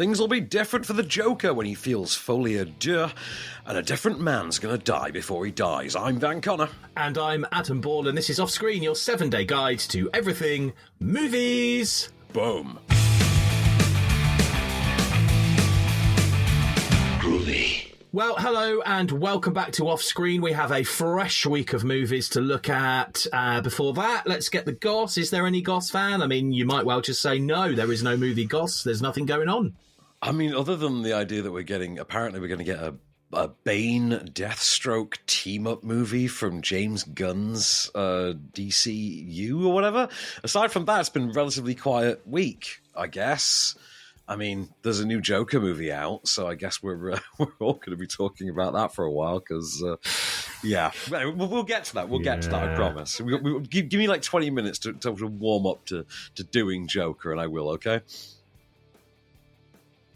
things will be different for the Joker when he feels Folie, Deux, and a different man's going to die before he dies. I'm Van Connor. And I'm Adam Ball, and this is Off Screen, your 7-day guide to everything movies. Boom. Groovy. Well, hello and welcome back to Off Screen. We have a fresh week of movies to look at. Before that, let's get the goss. Is there any goss, Van? I mean, you might well just say no, there is no movie goss. There's nothing going on. I mean, other than the idea that we're going to get a Bane Deathstroke team-up movie from James Gunn's DCU or whatever. Aside from that, it's been a relatively quiet week, I guess. I mean, there's a new Joker movie out, so I guess we're all going to be talking about that for a while, because, yeah. We'll get to that. We'll get to that, I promise. Give me like 20 minutes to warm up to doing Joker, and I will, okay?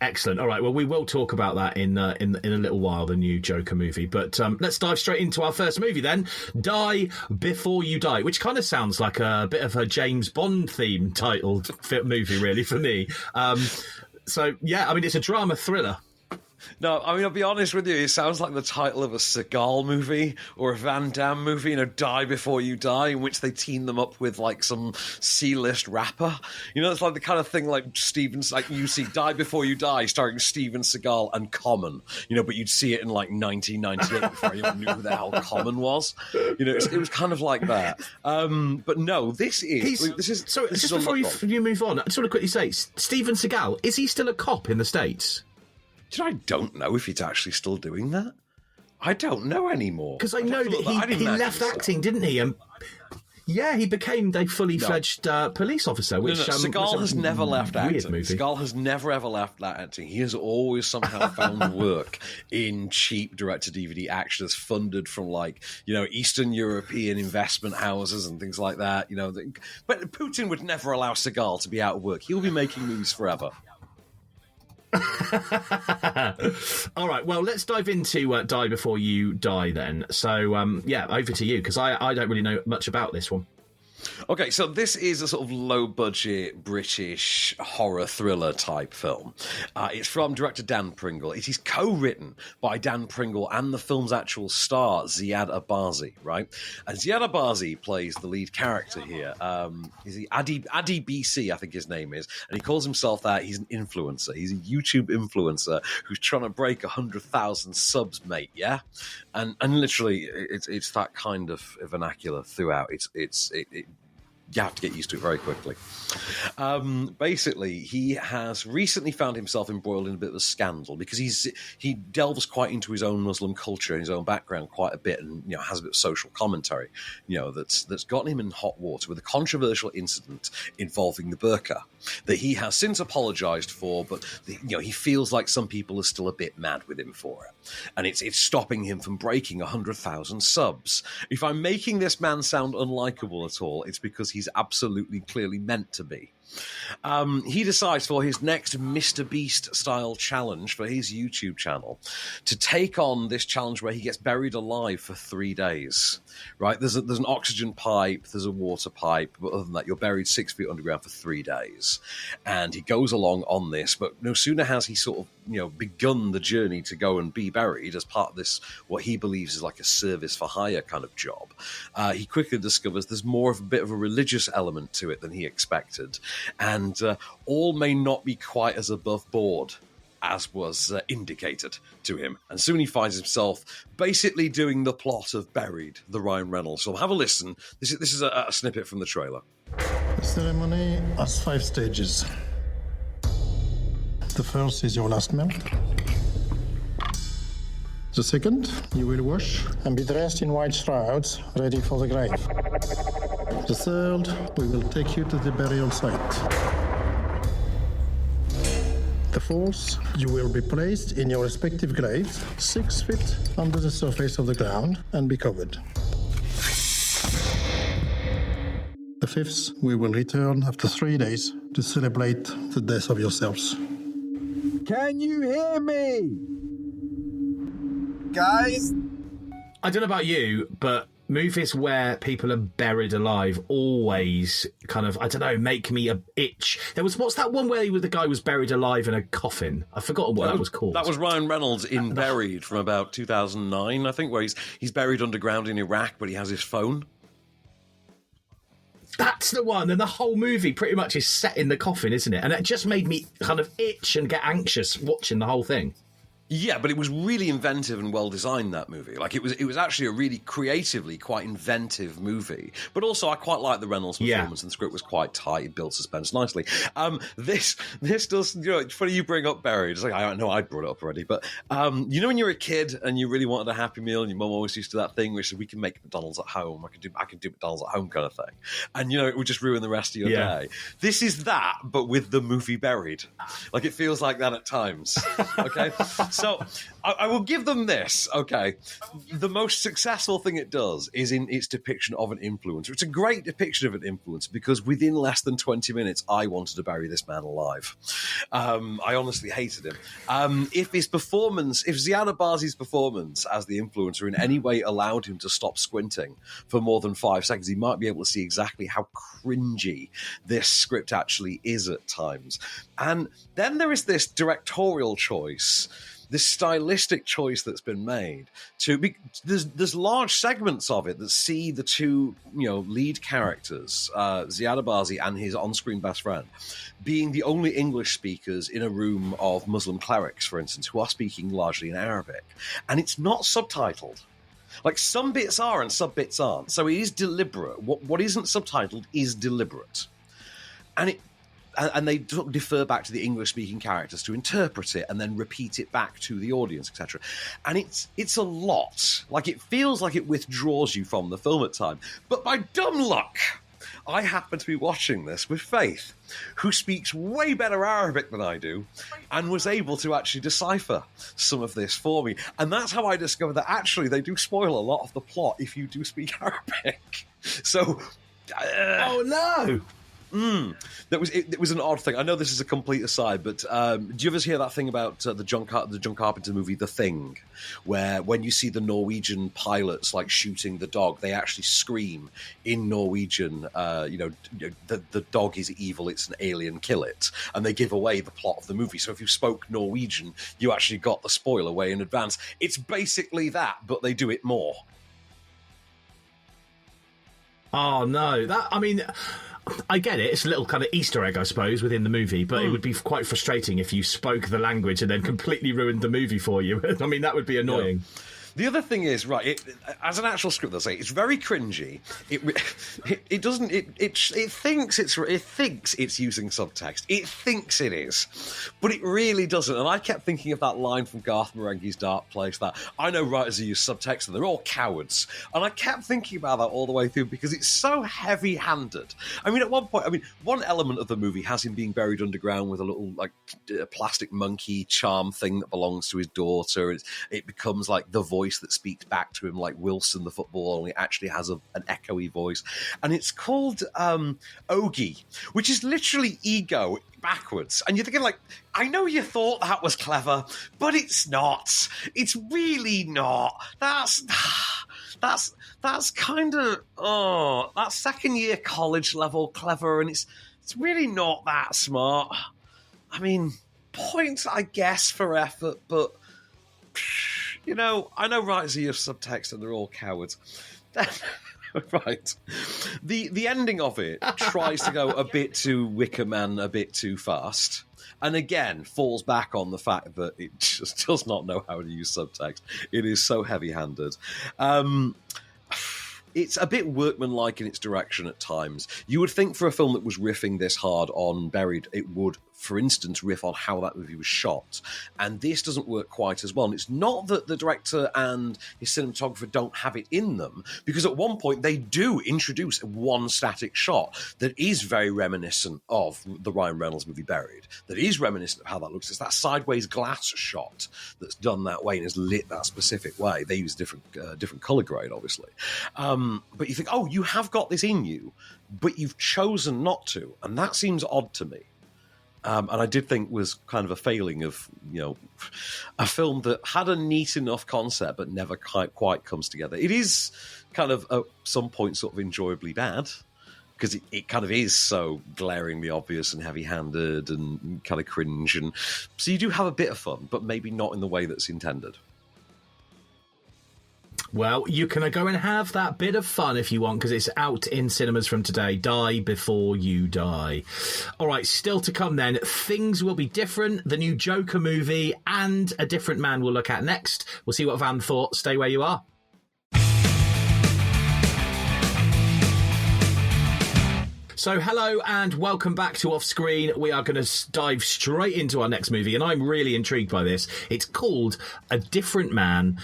Excellent. All right. Well, we will talk about that in a little while, the new Joker movie. But let's dive straight into our first movie then. Die Before You Die, which kind of sounds like a bit of a James Bond theme titled movie, really, for me. So, yeah, I mean, it's a drama thriller. No, I mean, I'll be honest with you, it sounds like the title of a Seagal movie or a Van Damme movie, Die Before You Die, in which they team them up with, like, some C-list rapper. You know, it's like the kind of thing like you see Die Before You Die starring Steven Seagal and Common, but you'd see it in, like, 1998 before anyone knew who the hell Common was. It was kind of like that. But no, this is before you move on, I just want to quickly say, Steven Seagal, is he still a cop in the States? I don't know if he's actually still doing that. I don't know anymore. Because I know that he left acting, didn't he? Yeah, he became a fully fledged police officer. Which Seagal has never left acting. Movie. Seagal has never ever left that acting. He has always somehow found work in cheap direct-to-DVD action that's funded from Eastern European investment houses and things like that. But Putin would never allow Seagal to be out of work. He'll be making movies forever. All right, well, let's dive into Die Before You Die then. So, over to you, because I don't really know much about this one. Okay, so this is a sort of low-budget British horror thriller type film. It's from director Dan Pringle. It is co-written by Dan Pringle and the film's actual star, Ziad Abazi, right? And Ziad Abazi plays the lead character here. Is he Adi BC, I think his name is, and he calls himself that. He's an influencer. He's a YouTube influencer who's trying to break 100,000 subs, mate, yeah? And literally, it's that kind of vernacular throughout. You have to get used to it very quickly. Basically, he has recently found himself embroiled in a bit of a scandal because he delves quite into his own Muslim culture and his own background quite a bit, and has a bit of social commentary, that's gotten him in hot water with a controversial incident involving the burqa that he has since apologized for, but he feels like some people are still a bit mad with him for it, and it's stopping him from breaking 100,000 subs. If I'm making this man sound unlikable at all, it's because he's absolutely clearly meant to be. He decides for his next Mr. Beast style challenge for his YouTube channel to take on this challenge where he gets buried alive for 3 days. Right? There's an oxygen pipe, there's a water pipe, but other than that, you're buried 6 feet underground for 3 days. And he goes along on this, but no sooner has he sort of begun the journey to go and be buried as part of this, what he believes is like a service for hire kind of job. He quickly discovers there's more of a bit of a religious element to it than he expected. And all may not be quite as above board as was indicated to him. And soon he finds himself basically doing the plot of Buried, the Ryan Reynolds. So have a listen. This is a snippet from the trailer. The ceremony has 5 stages. The first is your last meal. The second, you will wash and be dressed in white shrouds, ready for the grave. The third, we will take you to the burial site. The fourth, you will be placed in your respective graves, 6 feet under the surface of the ground, and be covered. The fifth, we will return after 3 days to celebrate the death of yourselves. Can you hear me? Guys? I don't know about you, but movies where people are buried alive always kind of, I don't know, make me itch. What's that one where the guy was buried alive in a coffin? I've forgotten what that was called. That was Ryan Reynolds in Buried from about 2009, I think, where he's buried underground in Iraq, but he has his phone. That's the one, and the whole movie pretty much is set in the coffin, isn't it? And it just made me kind of itch and get anxious watching the whole thing. Yeah, but it was really inventive and well designed, that movie. Like, it was actually a really creatively quite inventive movie. But also, I quite like the Reynolds performance, and the script was quite tight. It built suspense nicely. This does, it's funny you bring up Buried. It's like, I know I brought it up already, but when you're a kid and you really wanted a Happy Meal, and your mum always used to that thing where she said, we can make McDonald's at home. I can do McDonald's at home kind of thing. And, it would just ruin the rest of your day. This is that, but with the movie Buried. Like, it feels like that at times. Okay? So I will give them this, okay? The most successful thing it does is in its depiction of an influencer. It's a great depiction of an influencer because within less than 20 minutes, I wanted to bury this man alive. I honestly hated him. If Ziad Abazi's performance as the influencer in any way allowed him to stop squinting for more than 5 seconds, he might be able to see exactly how cringy this script actually is at times. And then there is this directorial choice, this stylistic choice that's been made there's large segments of it that see the two lead characters, Ziad Abazi and his on-screen best friend, being the only English speakers in a room of Muslim clerics, for instance, who are speaking largely in Arabic, and it's not subtitled. Like, some bits are and some bits aren't, so it is deliberate. What isn't subtitled is deliberate, and they defer back to the English-speaking characters to interpret it and then repeat it back to the audience, etc. And it's a lot. Like, it feels like it withdraws you from the film at times. But by dumb luck, I happen to be watching this with Faith, who speaks way better Arabic than I do, and was able to actually decipher some of this for me. And that's how I discovered that actually they do spoil a lot of the plot if you do speak Arabic. So... oh, no! It was an odd thing. I know this is a complete aside, but do you ever hear that thing about the John Carpenter movie The Thing, where when you see the Norwegian pilots like shooting the dog, they actually scream in Norwegian, the dog is evil, it's an alien, kill it, and they give away the plot of the movie. So if you spoke Norwegian, you actually got the spoiler way in advance. It's basically that, but they do it more. Oh no, I get it. It's a little kind of Easter egg, I suppose, within the movie, but it would be quite frustrating if you spoke the language and then completely ruined the movie for you. I mean, that would be annoying. Yeah. The other thing is, right, as an actual script, they'll say it's very cringy. It thinks it's using subtext. It thinks it is, but it really doesn't. And I kept thinking of that line from Garth Marenghi's Dark Place that I know writers who use subtext and they're all cowards. And I kept thinking about that all the way through because it's so heavy-handed. I mean, at one point, one element of the movie has him being buried underground with a little plastic monkey charm thing that belongs to his daughter. It becomes like the voice that speaks back to him like Wilson the footballer, only it actually has an echoey voice, and it's called Ogie, which is literally ego backwards. And you're thinking, like, I know you thought that was clever, but it's not. It's really not. That's kind of that's second year college level clever, and it's really not that smart. I mean, points I guess for effort, but I know writers use subtext and they're all cowards. Right. The ending of it tries to go a bit too Wicker Man, a bit too fast. And again, falls back on the fact that it just does not know how to use subtext. It is so heavy-handed. It's a bit workmanlike in its direction at times. You would think for a film that was riffing this hard on Buried, it would, for instance, riff on how that movie was shot. And this doesn't work quite as well. And it's not that the director and his cinematographer don't have it in them, because at one point they do introduce one static shot that is very reminiscent of the Ryan Reynolds movie Buried, that is reminiscent of how that looks. It's that sideways glass shot that's done that way and is lit that specific way. They use different color grade, obviously. But you think, oh, you have got this in you, but you've chosen not to. And that seems odd to me. And I did think was kind of a failing of, a film that had a neat enough concept but never quite comes together. It is kind of at some point sort of enjoyably bad because it kind of is so glaringly obvious and heavy-handed and kind of cringe. And so you do have a bit of fun, but maybe not in the way that's intended. Well, you can go and have that bit of fun if you want, because it's out in cinemas from today. Die Before You Die. All right, still to come then. Things Will Be Different, the new Joker movie, and A Different Man we'll look at next. We'll see what Van thought. Stay where you are. So hello and welcome back to Off Screen. We are going to dive straight into our next movie, and I'm really intrigued by this. It's called A Different Man.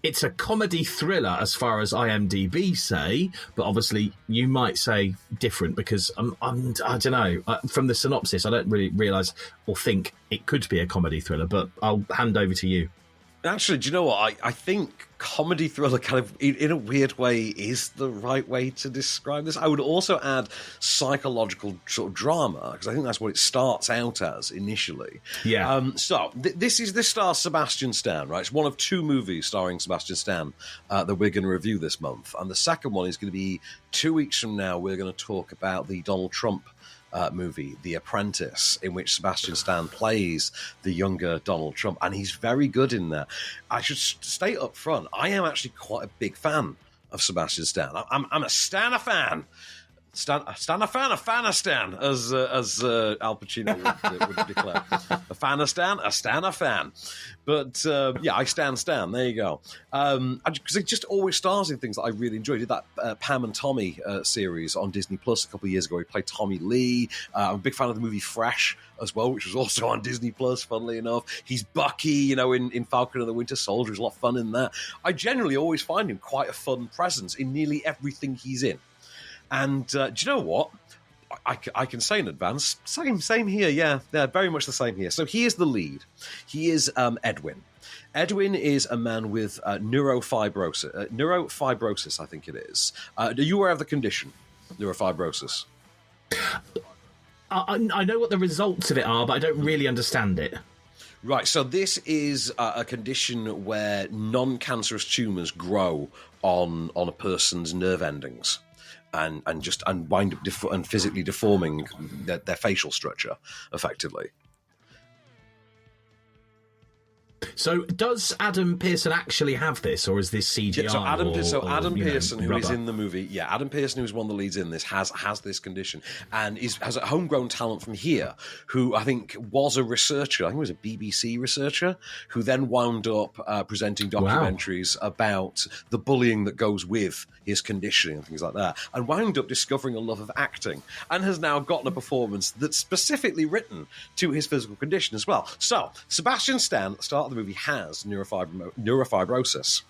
It's a comedy thriller as far as IMDb say, but obviously you might say different because I don't know. From the synopsis, I don't really realise or think it could be a comedy thriller, but I'll hand over to you. Actually, do you know what? I think comedy thriller kind of, in a weird way, is the right way to describe this. I would also add psychological sort of drama, because I think that's what it starts out as initially. Yeah. This stars Sebastian Stan, right? It's one of two movies starring Sebastian Stan that we're going to review this month. And the second one is going to be 2 weeks from now. We're going to talk about the Donald Trump movie, The Apprentice, in which Sebastian Stan plays the younger Donald Trump, and he's very good in there. I should state up front, I am actually quite a big fan of Sebastian Stan. I'm a Stan fan. Stan a fanistan, as Al Pacino would declare. A fanistan, a Stan a fan. But I Stan. There you go. Because it just always stars in things that I really enjoy. He did that Pam and Tommy series on Disney Plus a couple of years ago. He played Tommy Lee. I'm a big fan of the movie Fresh as well, which was also on Disney Plus, funnily enough. He's Bucky, in Falcon and the Winter Soldier. There's a lot of fun in that. I generally always find him quite a fun presence in nearly everything he's in. And do you know what? I can say in advance, same here, yeah, very much the same here. So he is the lead. He is Edwin. Edwin is a man with neurofibrosis, I think it is. Are you aware of the condition, neurofibrosis? I know what the results of it are, but I don't really understand it. Right, so this is a condition where non-cancerous tumours grow on a person's nerve endings. And wind up and physically deforming their facial structure, effectively. So does Adam Pearson actually have this, or is this CGI? Yeah, Adam Pearson, who rubber? is in the movie, Adam Pearson, who's one of the leads in this, has this condition and has a homegrown talent from here, who I think was a researcher. I think he was a BBC researcher, who then wound up presenting documentaries about the bullying that goes with his conditioning and things like that, and wound up discovering a love of acting, and has now gotten a performance that's specifically written to his physical condition as well. So Sebastian Stan, at the start of the movie, has neurofibrosis,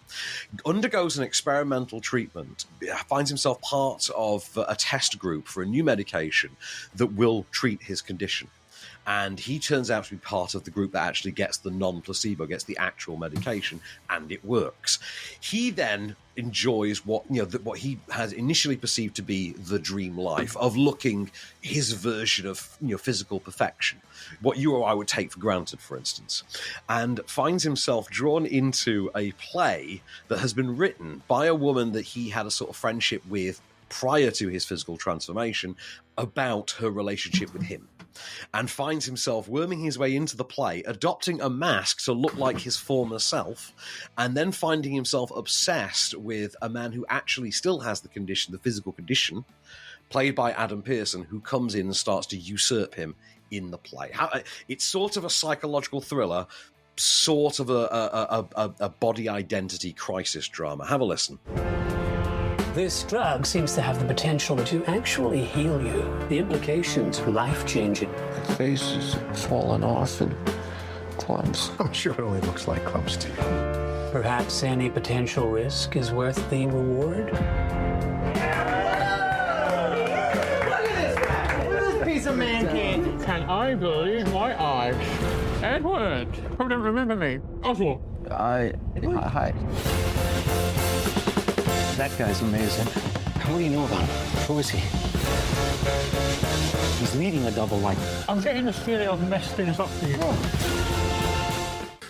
undergoes an experimental treatment, finds himself part of a test group for a new medication that will treat his condition. And he turns out to be part of the group that actually gets the non-placebo, gets the actual medication, and it works. He then enjoys what he has initially perceived to be the dream life of looking his version of physical perfection, what you or I would take for granted, for instance, and finds himself drawn into a play that has been written by a woman that he had a sort of friendship with prior to his physical transformation about her relationship with him. And finds himself worming his way into the play, adopting a mask to look like his former self, and then finding himself obsessed with a man who actually still has the condition, the physical condition, played by Adam Pearson, who comes in and starts to usurp him in the play. It's sort of a psychological thriller, sort of a body identity crisis drama. Have a listen. This drug seems to have the potential to actually heal you. The implications are life-changing. My face is falling off in clumps. I'm sure it only looks like clumps to you. Perhaps any potential risk is worth the reward? Look at this piece of man candy. Can I believe my eyes? Edward, who don't remember me? Oswald. Hi. That guy's amazing. What do you know about him? Who is he? He's leading a double life. I'm getting the feeling I've messed things up for you.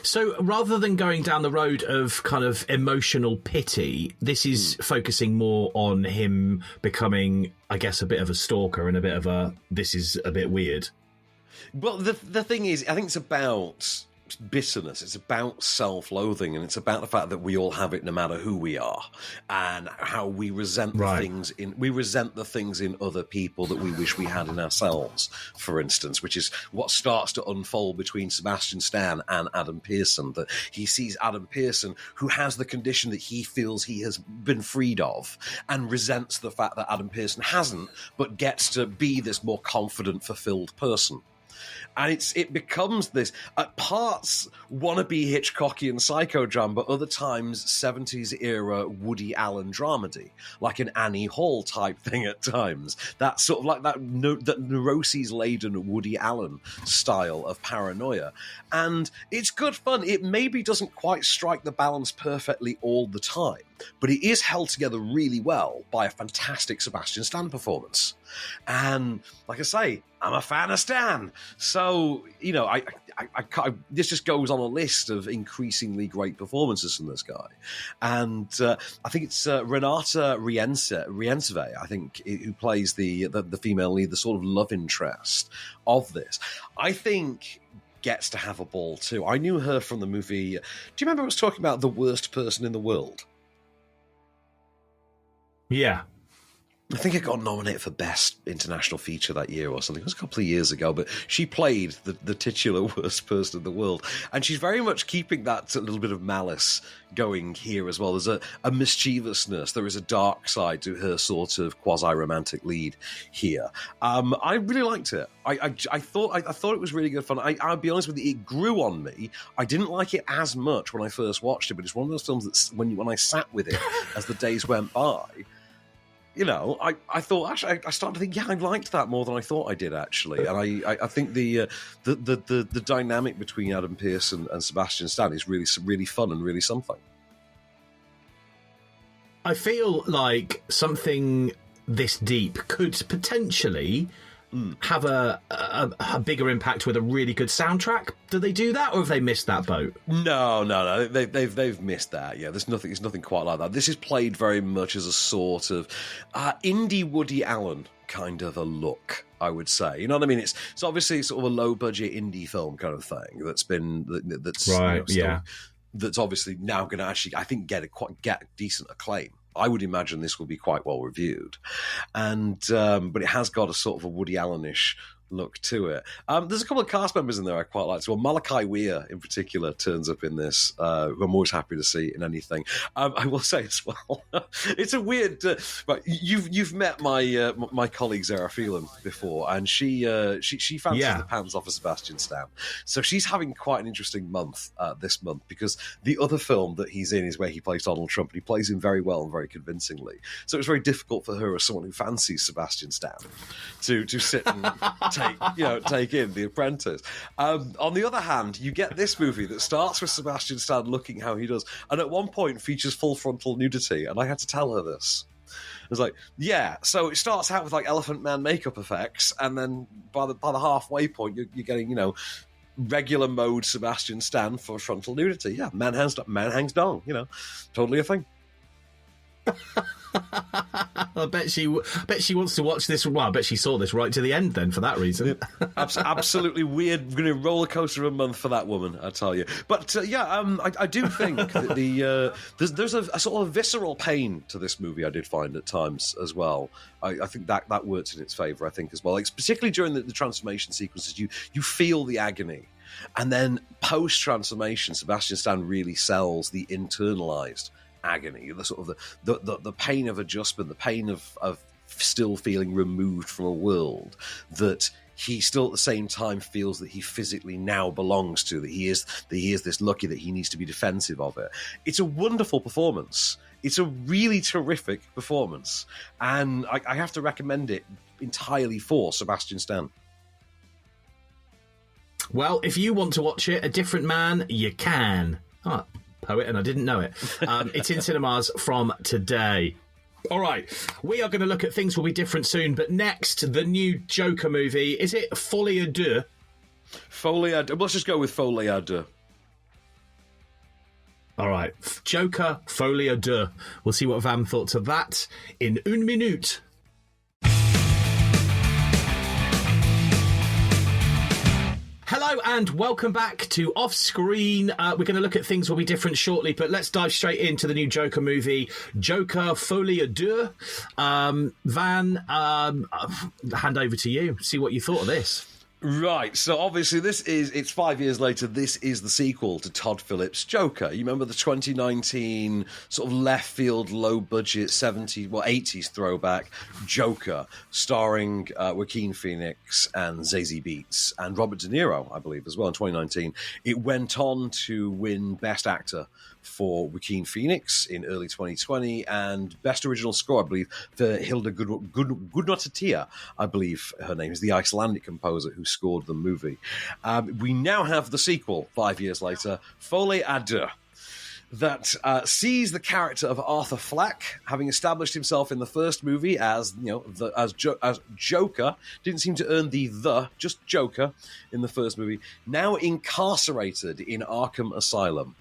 So rather than going down the road of kind of emotional pity, this is focusing more on him becoming, I guess, a bit of a stalker and a bit of a, this is a bit weird. Well, the thing is, I think it's about bitterness, it's about self-loathing, and it's about the fact that we all have it no matter who we are, and how we resent the things in other people that we wish we had in ourselves, for instance, which is what starts to unfold between Sebastian Stan and Adam Pearson, that he sees Adam Pearson, who has the condition that he feels he has been freed of, and resents the fact that Adam Pearson hasn't, but gets to be this more confident, fulfilled person. And it becomes this, at parts, wannabe Hitchcockian psychodrama, but other times 70s era Woody Allen dramedy, like an Annie Hall type thing at times. That's sort of like that neuroses-laden Woody Allen style of paranoia. And it's good fun. It maybe doesn't quite strike the balance perfectly all the time, but it is held together really well by a fantastic Sebastian Stan performance. And like I say, I'm a fan of Stan. So, you know, this just goes on a list of increasingly great performances from this guy. And I think it's Renata Riensve, I think, who plays the female lead, the sort of love interest of this. I think gets to have a ball too. I knew her from the movie. Do you remember I was talking about The Worst Person in the World? Yeah. I think it got nominated for Best International Feature that year or something. It was a couple of years ago, but she played the titular worst person in the world. And she's very much keeping that little bit of malice going here as well. There's a mischievousness. There is a dark side to her sort of quasi-romantic lead here. I really liked it. I thought it was really good fun. I'll be honest with you, it grew on me. I didn't like it as much when I first watched it, but it's one of those films that when I sat with it as the days went by, you know, I thought, actually, I started to think, yeah, I liked that more than I thought I did, actually. And I think the dynamic between Adam Pearson and Sebastian Stan is really fun and really something. I feel like something this deep could potentially have a bigger impact with a really good soundtrack. Do they do that, or have they missed that boat? No. They've missed that. Yeah, there's nothing quite like that. This is played very much as a sort of indie Woody Allen kind of a look, I would say. You know what I mean? It's obviously sort of a low budget indie film kind of thing that's right. You know, that's obviously now going to actually, I think, get decent acclaim. I would imagine this will be quite well reviewed, and but it has got a sort of a Woody Allen-ish look to it. There's a couple of cast members in there I quite like. So Malachi Weir, in particular, turns up in this. Who I'm always happy to see in anything. I will say as well, it's a weird. But you've met my colleague Zara Phelan before, and she fancies the pants off of Sebastian Stan. So she's having quite an interesting month this month, because the other film that he's in is where he plays Donald Trump, and he plays him very well and very convincingly. So it's very difficult for her, as someone who fancies Sebastian Stan, to sit and take in The Apprentice. On the other hand, you get this movie that starts with Sebastian Stan looking how he does, and at one point features full frontal nudity, and I had to tell her this. I was like, yeah, so it starts out with like Elephant Man makeup effects, and then by the halfway point, you're getting, you know, regular mode Sebastian Stan for frontal nudity. Yeah, man hangs dong, you know, totally a thing. I bet she wants to watch this. Well, I bet she saw this right to the end then for that reason. Absolutely weird. We're going to roller coaster of a month for that woman, I tell you. But I do think that there's a sort of visceral pain to this movie. I did find at times as well. I think that works in its favour. I think as well, like, particularly during the transformation sequences, you feel the agony. And then post transformation, Sebastian Stan really sells the internalized agony, the sort of the pain of adjustment, the pain of still feeling removed from a world that he still at the same time feels that he physically now belongs to, that he is this lucky that he needs to be defensive of it. It's a wonderful performance. It's a really terrific performance, and I have to recommend it entirely for Sebastian Stan. Well, if you want to watch it, A Different Man, you can. Poet, and I didn't know it. It's in cinemas from today. All right, we are going to look at Things Will Be Different soon, but next, the new Joker movie. Is it Folie à Deux? Folie à Deux. Let's just go with Folie à Deux. All right, Joker, Folie à Deux. We'll see what Vam thought of that in 1 minute. Hello and welcome back to Off Screen. We're going to look at Things Will Be Different shortly, but let's dive straight into the new Joker movie, Joker Folie à Deux. Van, hand over to you. See what you thought of this. Right, so obviously it's 5 years later, this is the sequel to Todd Phillips' Joker. You remember the 2019 sort of left field, low budget 80s throwback Joker, starring Joaquin Phoenix and Zazie Beetz and Robert De Niro, I believe, as well in 2019. It went on to win Best Actor for Joaquin Phoenix in early 2020 and Best Original Score, I believe, for Hilda Gudnadottir, I believe her name is, the Icelandic composer who scored the movie. We now have the sequel 5 years later, Folie à Deux, that sees the character of Arthur Fleck, having established himself in the first movie as as Joker, didn't seem to earn just Joker in the first movie, now incarcerated in Arkham Asylum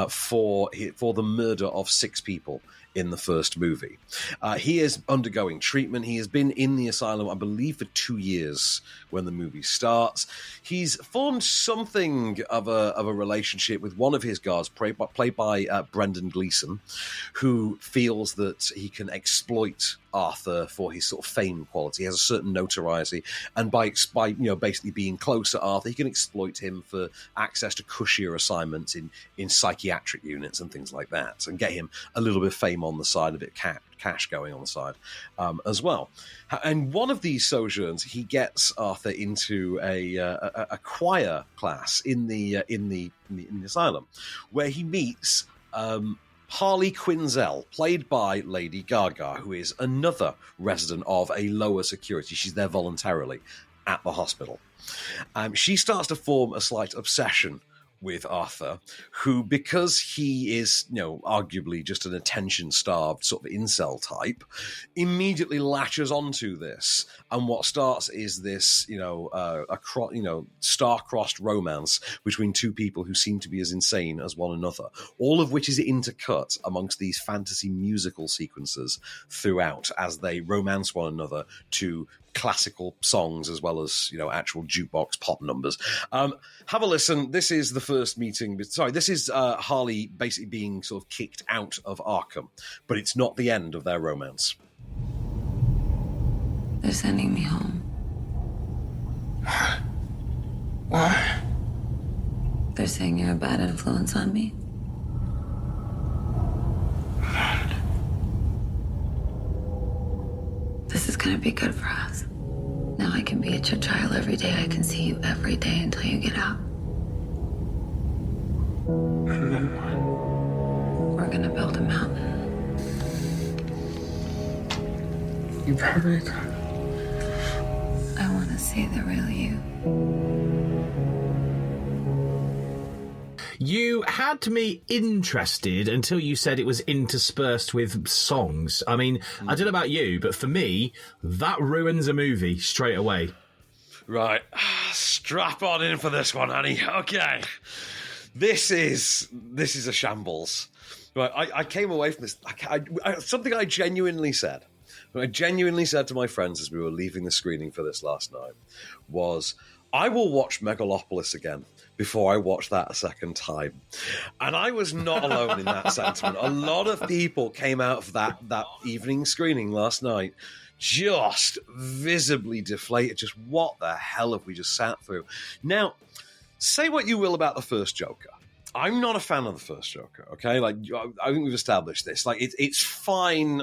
for the murder of 6 people in the first movie. He is undergoing treatment. He has been in the asylum, I believe, for 2 years when the movie starts. He's formed something of a relationship with one of his guards, played by Brendan Gleeson, who feels that he can exploit Arthur for his sort of fame quality. He has a certain notoriety, and by basically being close to Arthur, he can exploit him for access to cushier assignments in psychiatric units and things like that, and get him a little bit of fame on the side, a bit of cash going on the side as well. And one of these sojourns, he gets Arthur into a choir class in the asylum, where he meets Harley Quinzel, played by Lady Gaga, who is another resident of a lower security. She's there voluntarily at the hospital. She starts to form a slight obsession with Arthur, who, because he is, arguably just an attention-starved sort of incel type, immediately latches onto this. And what starts is this, star-crossed romance between two people who seem to be as insane as one another, all of which is intercut amongst these fantasy musical sequences throughout as they romance one another to classical songs as well as actual jukebox pop numbers. Have a listen. This is the first meeting. This is Harley basically being sort of kicked out of Arkham, but it's not the end of their romance. They're sending me home. Why? They're saying you're a bad influence on me. This is gonna be good for us. Now I can be at your trial every day. I can see you every day until you get out. We're gonna build a mountain. You promise? I wanna see the real you. You had me interested until you said it was interspersed with songs. I mean, I don't know about you, but for me, that ruins a movie straight away. Right. Strap on in for this one, honey. Okay. This is a shambles. Right. I came away from this. Something I genuinely said. What I genuinely said to my friends as we were leaving the screening for this last night was, I will watch Megalopolis again before I watch that a second time. And I was not alone in that sentiment. A lot of people came out of that evening screening last night just visibly deflated. Just what the hell have we just sat through? Now, say what you will about the first Joker. I'm not a fan of the first Joker, okay? Like, I think we've established this. Like, it's fine.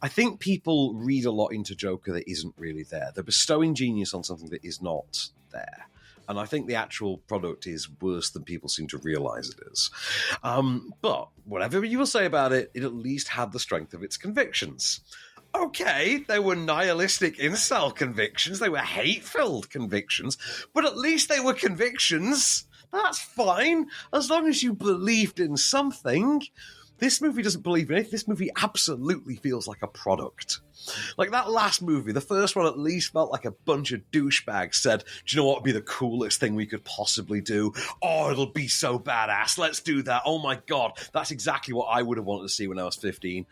I think people read a lot into Joker that isn't really there. They're bestowing genius on something that is not there. And I think the actual product is worse than people seem to realize it is. But whatever you will say about it, it at least had the strength of its convictions. Okay, they were nihilistic incel convictions. They were hate-filled convictions. But at least they were convictions. That's fine. As long as you believed in something. This movie doesn't believe in it. This movie absolutely feels like a product. Like that last movie, the first one at least felt like a bunch of douchebags said, do you know what would be the coolest thing we could possibly do? Oh, it'll be so badass. Let's do that. Oh my God. That's exactly what I would have wanted to see when I was 15.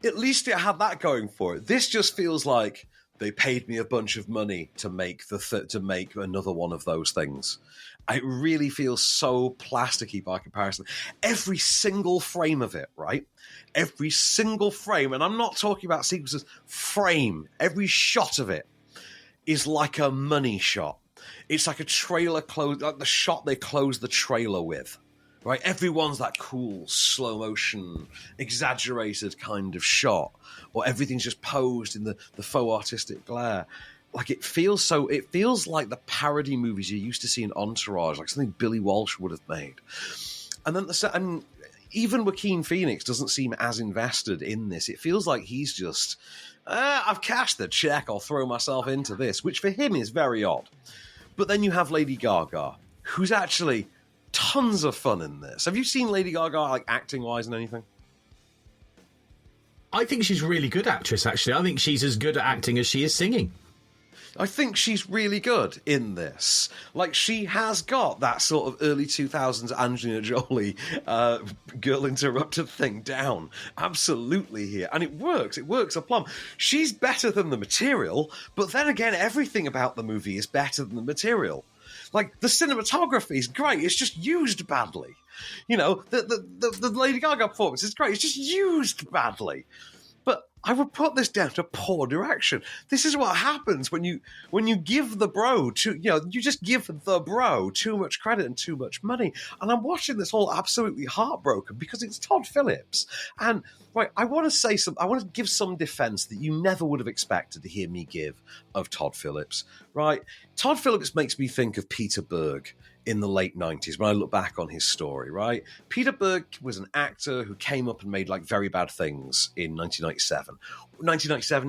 At least it had that going for it. This just feels like they paid me a bunch of money to make to make another one of those things. It really feels so plasticky by comparison. Every single frame of it, right? Every single frame, and I'm not talking about sequences, frame, every shot of it is like a money shot. It's like a trailer close, like the shot they close the trailer with, right? Everyone's that cool, slow motion, exaggerated kind of shot, or everything's just posed in the faux artistic glare. Like it feels like the parody movies you used to see in Entourage, like something Billy Walsh would have made. And then even Joaquin Phoenix doesn't seem as invested in this. It feels like he's just, I've cashed the check, I'll throw myself into this, which for him is very odd. But then you have Lady Gaga, who's actually tons of fun in this. Have you seen Lady Gaga, like acting-wise and anything? I think she's a really good actress, actually. I think she's as good at acting as she is singing. I think she's really good in this. Like, she has got that sort of early 2000s Angelina Jolie Girl Interrupted thing down. Absolutely here. And it works. It works a plum. She's better than the material, but then again, everything about the movie is better than the material. Like, the cinematography is great. It's just used badly. You know, the Lady Gaga performance is great. It's just used badly. But I would put this down to poor direction. This is what happens when you give the bro you just give the bro too much credit and too much money. And I'm watching this all absolutely heartbroken because it's Todd Phillips. And right, I want to give some defense that you never would have expected to hear me give of Todd Phillips. Right? Todd Phillips makes me think of Peter Berg in the late 90s when I look back on his story, right? Peter Berg was an actor who came up and made like Very Bad Things in 1997,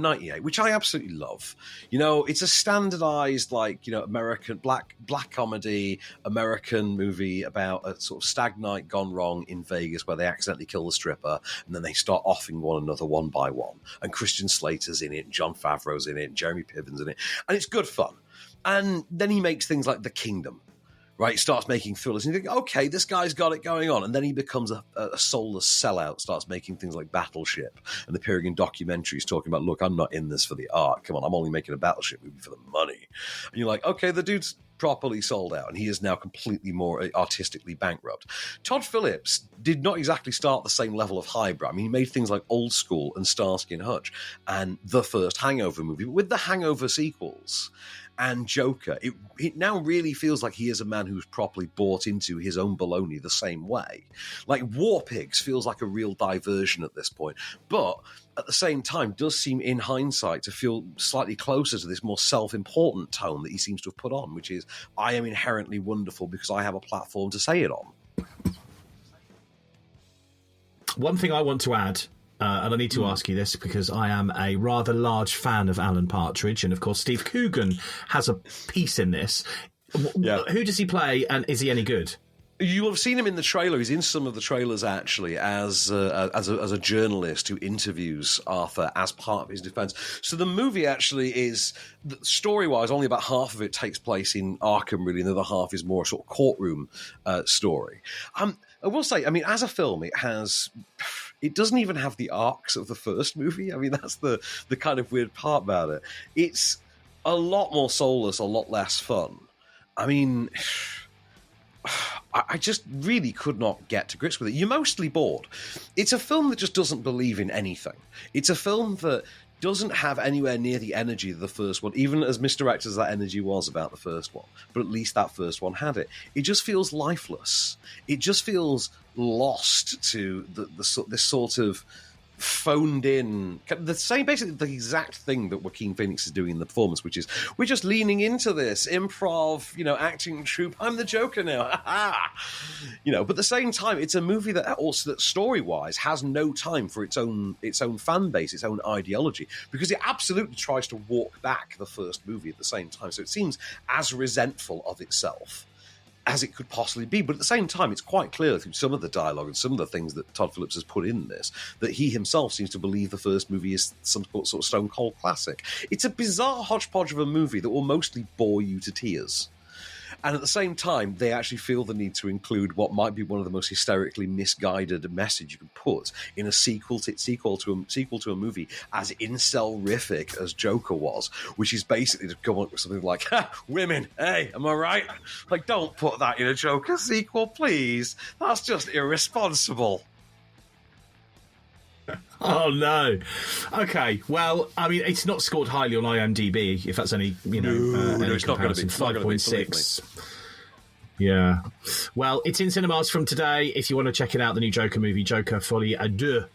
98, which I absolutely love. You know, it's a standardized, like, you know, American black comedy, American movie about a sort of stag night gone wrong in Vegas where they accidentally kill the stripper and then they start offing one another one by one. And Christian Slater's in it, Jon Favreau's in it, and Jeremy Piven's in it. And it's good fun. And then he makes things like The Kingdom, right? Starts making thrillers. And you think, okay, this guy's got it going on. And then he becomes a soulless sellout, starts making things like Battleship and appearing in documentaries talking about, look, I'm not in this for the art. Come on, I'm only making a Battleship movie for the money. And you're like, okay, the dude's properly sold out and he is now completely more artistically bankrupt. Todd Phillips did not exactly start the same level of highbrow. I mean, he made things like Old School and Starsky and Hutch and the first Hangover movie. But with the Hangover sequels and Joker, it now really feels like he is a man who's properly bought into his own baloney the same way. Like War Pigs feels like a real diversion at this point, but at the same time does seem in hindsight to feel slightly closer to this more self-important tone that he seems to have put on, which is, I am inherently wonderful because I have a platform to say it on. One thing I want to add, and I need to ask you this because I am a rather large fan of Alan Partridge, and of course Steve Coogan has a piece in this. Yeah. Who does he play, and is he any good? You will have seen him in the trailer. He's in some of the trailers, actually, as a journalist who interviews Arthur as part of his defense. So the movie actually is, story-wise, only about half of it takes place in Arkham, really, and the other half is more a sort of courtroom story. I will say, I mean, as a film, it doesn't even have the arcs of the first movie. I mean, that's the kind of weird part about it. It's a lot more soulless, a lot less fun. I mean, I just really could not get to grips with it. You're mostly bored. It's a film that just doesn't believe in anything. It's a film that doesn't have anywhere near the energy of the first one, even as misdirected as that energy was about the first one. But at least that first one had it. It just feels lifeless. It just feels lost to this sort of phoned in, basically the exact thing that Joaquin Phoenix is doing in the performance, which is we're just leaning into this improv, acting troupe. I'm the Joker now, but at the same time, it's a movie that also that story-wise has no time for its own fan base, its own ideology, because it absolutely tries to walk back the first movie at the same time. So it seems as resentful of itself as it could possibly be. But at the same time, it's quite clear through some of the dialogue and some of the things that Todd Phillips has put in this that he himself seems to believe the first movie is some sort of stone cold classic. It's a bizarre hodgepodge of a movie that will mostly bore you to tears. And at the same time, they actually feel the need to include what might be one of the most hysterically misguided message you can put in a sequel to a movie as incel-rific as Joker was, which is basically to come up with something like, women, hey, am I right? Like, don't put that in a Joker sequel, please. That's just irresponsible. Oh, no. Okay, well, I mean, it's not scored highly on IMDb, if that's any, No, it's not going to be. 5.6. Yeah. Well, it's in cinemas from today. If you want to check it out, the new Joker movie, Joker Folie à Deux.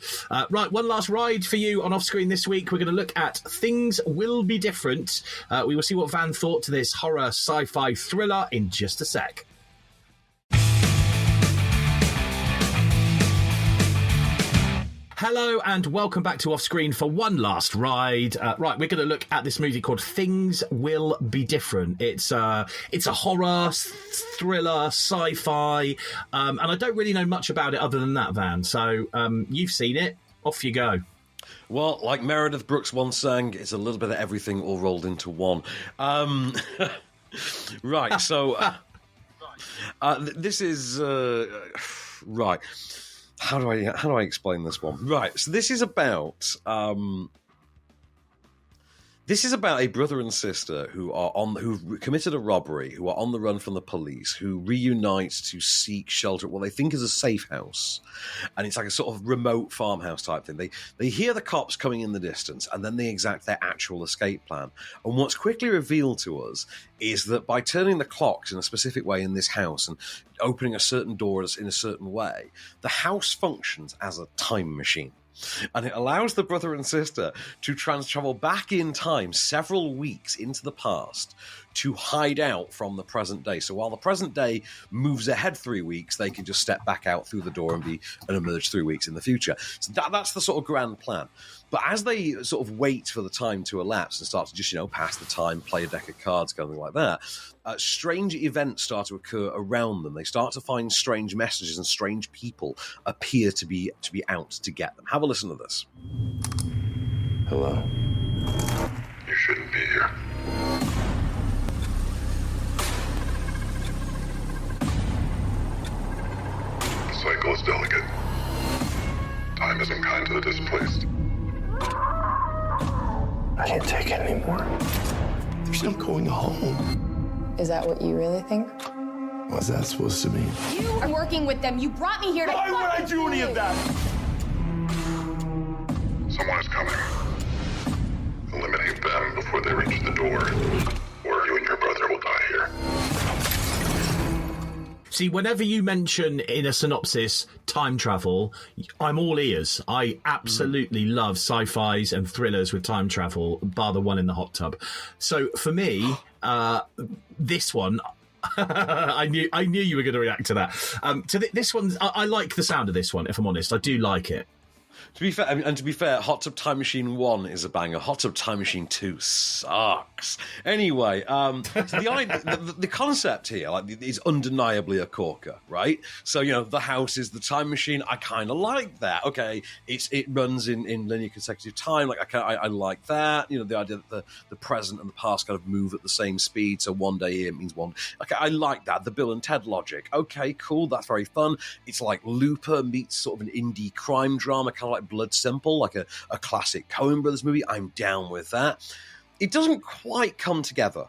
Right, one last ride for you on Offscreen this week. We're going to look at Things Will Be Different. We will see what Van thought to this horror sci-fi thriller in just a sec. Hello and welcome back to Offscreen for one last ride. Right, we're going to look at this movie called Things Will Be Different. It's a horror, thriller, sci-fi, and I don't really know much about it other than that, Van. So you've seen it. Off you go. Well, like Meredith Brooks once sang, it's a little bit of everything all rolled into one. Right, so this is... right. How do I explain this one? Right, so this is about a brother and sister who've committed a robbery, who are on the run from the police, who reunite to seek shelter at what they think is a safe house, and it's like a sort of remote farmhouse type thing. They hear the cops coming in the distance, and then they exact their actual escape plan. And what's quickly revealed to us is that by turning the clocks in a specific way in this house and opening a certain door in a certain way, the house functions as a time machine. And it allows the brother and sister to travel back in time several weeks into the past to hide out from the present day. So while the present day moves ahead 3 weeks, they can just step back out through the door and emerge 3 weeks in the future. So that's the sort of grand plan. But as they sort of wait for the time to elapse and start to just, pass the time, play a deck of cards, something like that, strange events start to occur around them. They start to find strange messages and strange people appear to be out to get them. Have a listen to this. Hello. You shouldn't be here. The cycle is delicate. Time isn't kind to the displaced. I can't take it anymore. There's no going home. Is that what you really think? What's that supposed to mean? You are working with them. You brought me here to... Why would I do any of that? Someone is coming. Eliminate them before they reach the door, or you and your brother will die here. See, whenever you mention in a synopsis time travel, I'm all ears. I absolutely love sci-fis and thrillers with time travel, bar the one in the hot tub. So for me, this one... I knew you were going to react to that. This one, I like the sound of this one, if I'm honest. I do like it. To be fair, Hot Tub Time Machine 1 is a banger. Hot Tub Time Machine 2 sucks. Anyway, so the concept here is undeniably a corker, right? So, the house is the time machine. I kind of like that. Okay, it runs in linear consecutive time. Like I like that. The idea that the present and the past kind of move at the same speed. So one day here means one. Okay, I like that. The Bill and Ted logic. Okay, cool. That's very fun. It's like Looper meets sort of an indie crime drama, kind of like Blood Simple, like a classic Coen Brothers movie. I'm down with that. It doesn't quite come together.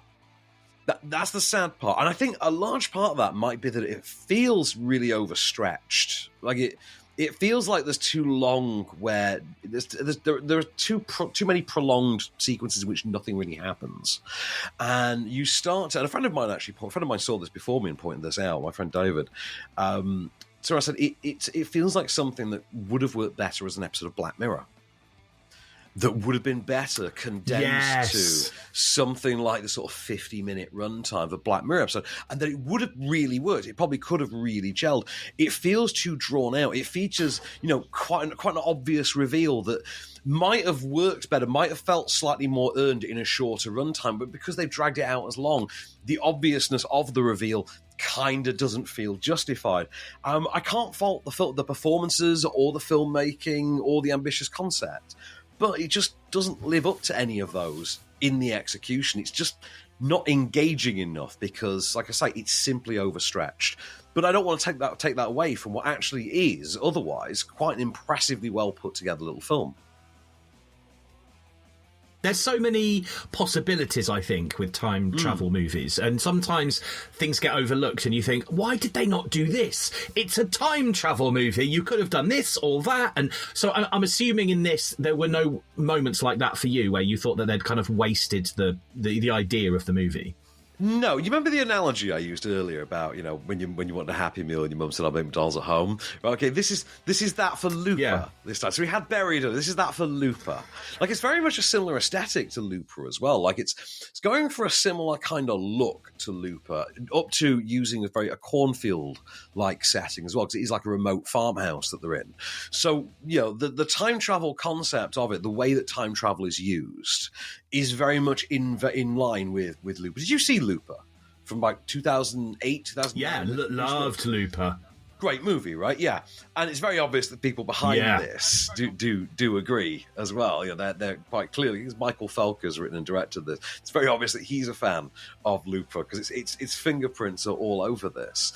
That's the sad part. And I think a large part of that might be that it feels really overstretched. Like it feels like there's too long where there are too many prolonged sequences in which nothing really happens. And you start to, and a friend of mine saw this before me and pointed this out, my friend David. So I said, it feels like something that would have worked better as an episode of Black Mirror. that would have been better condensed to something like the sort of 50-minute runtime of a Black Mirror episode, and that it would have really worked. It probably could have really gelled. It feels too drawn out. It features, quite an obvious reveal that might have worked better, might have felt slightly more earned in a shorter runtime, but because they've dragged it out as long, the obviousness of the reveal kind of doesn't feel justified. I can't fault the performances or the filmmaking or the ambitious concept, but it just doesn't live up to any of those in the execution. It's just not engaging enough because, like I say, it's simply overstretched. But I don't want to take that away from what actually is otherwise quite an impressively well put together little film. There's so many possibilities, I think, with time travel movies. And sometimes things get overlooked and you think, why did they not do this? It's a time travel movie. You could have done this or that. And so I'm assuming in this, there were no moments like that for you where you thought that they'd kind of wasted the idea of the movie. No, you remember the analogy I used earlier about, when you want a Happy Meal and your mum said, I'll make McDonald's at home? Okay, this is that for Looper this time. So we had Buried. This is that for Looper. Like, it's very much a similar aesthetic to Looper as well. Like, it's going for a similar kind of look to Looper, up to using a cornfield-like setting as well, because it is like a remote farmhouse that they're in. So, the time travel concept of it, the way that time travel is used, is very much in line with Looper. Did you see Looper from like 2008, 2009? Yeah, loved Looper. Great movie, right? Yeah, and it's very obvious that people behind this do agree as well. They're quite clearly, because Michael Felker's written and directed this. It's very obvious that he's a fan of Looper because its fingerprints are all over this.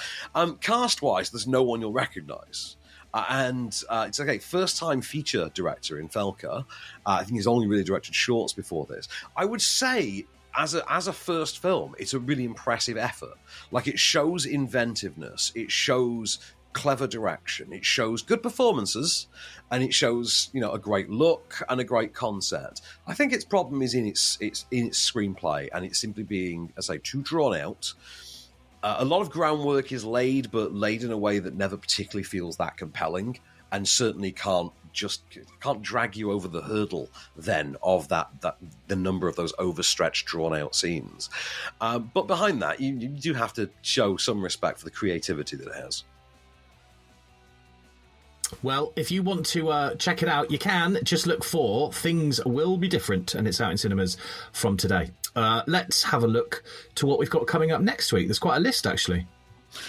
Cast-wise, there's no one you'll recognise. It's okay. First-time feature director in Felker. I think he's only really directed shorts before this. I would say, as a first film, it's a really impressive effort. Like, it shows inventiveness, it shows clever direction, it shows good performances, and it shows a great look and a great concept. I think its problem is in its screenplay, and it's simply being, as I say, too drawn out. A lot of groundwork is laid, but laid in a way that never particularly feels that compelling, and certainly can't drag you over the hurdle then of the number of those overstretched, drawn-out scenes. But behind that, you do have to show some respect for the creativity that it has. Well, if you want to check it out, you can. Just look for Things Will Be Different, and it's out in cinemas from today. Let's have a look to what we've got coming up next week. There's quite a list, actually.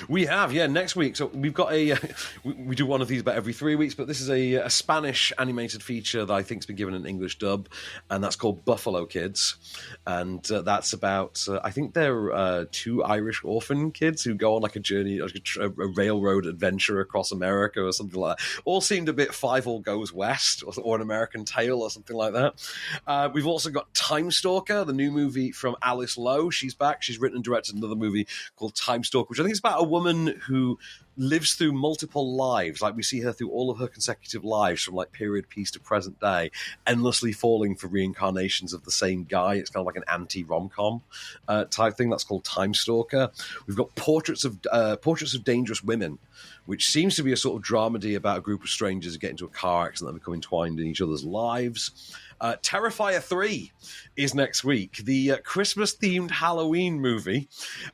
We have, next week. So we've got we do one of these about every 3 weeks, but this is a Spanish animated feature that I think's been given an English dub, and that's called Buffalo Kids. And that's about, I think they're two Irish orphan kids who go on like a journey, like a railroad adventure across America or something like that. All seemed a bit Five All Goes West or An American Tale or something like that. We've also got Time Stalker, the new movie from Alice Lowe. She's back. She's written and directed another movie called Time Stalker, which I think is about a woman who lives through multiple lives. Like, we see her through all of her consecutive lives from like period piece to present day, endlessly falling for reincarnations of the same guy. It's kind of like an anti-rom-com type thing. That's called Time Stalker. We've got Portraits of Dangerous Women, which seems to be a sort of dramedy about a group of strangers who get into a car accident and become entwined in each other's lives. Terrifier 3 is next week, the Christmas-themed Halloween movie.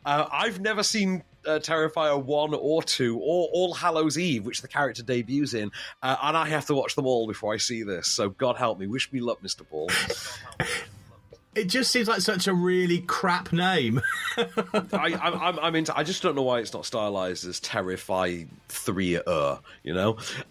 I've never seen Terrifier 1 or 2 or All Hallows Eve, which the character debuts in, and I have to watch them all before I see this, so God help me. Wish me luck, Mr. Paul. It just seems like such a really crap name. I'm into. I just don't know why it's not stylized as Terrify 3. And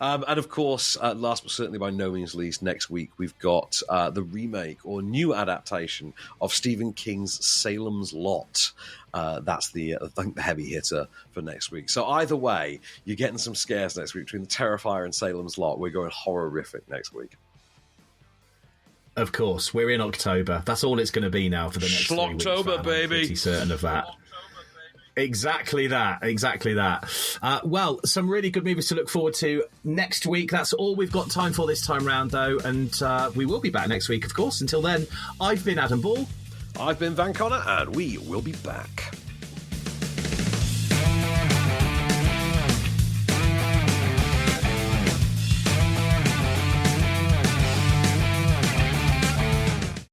of course, last but certainly by no means least, next week we've got the remake or new adaptation of Stephen King's Salem's Lot. That's I think the heavy hitter for next week. So either way, you're getting some scares next week between the Terrifier and Salem's Lot. We're going horrific next week. Of course, we're in October. That's all it's going to be now for the next 3 weeks. October, baby. I'm pretty certain of that. Exactly that. Well, some really good movies to look forward to next week. That's all we've got time for this time round, though, and we will be back next week, of course. Until then, I've been Adam Ball. I've been Van Connor, and we will be back.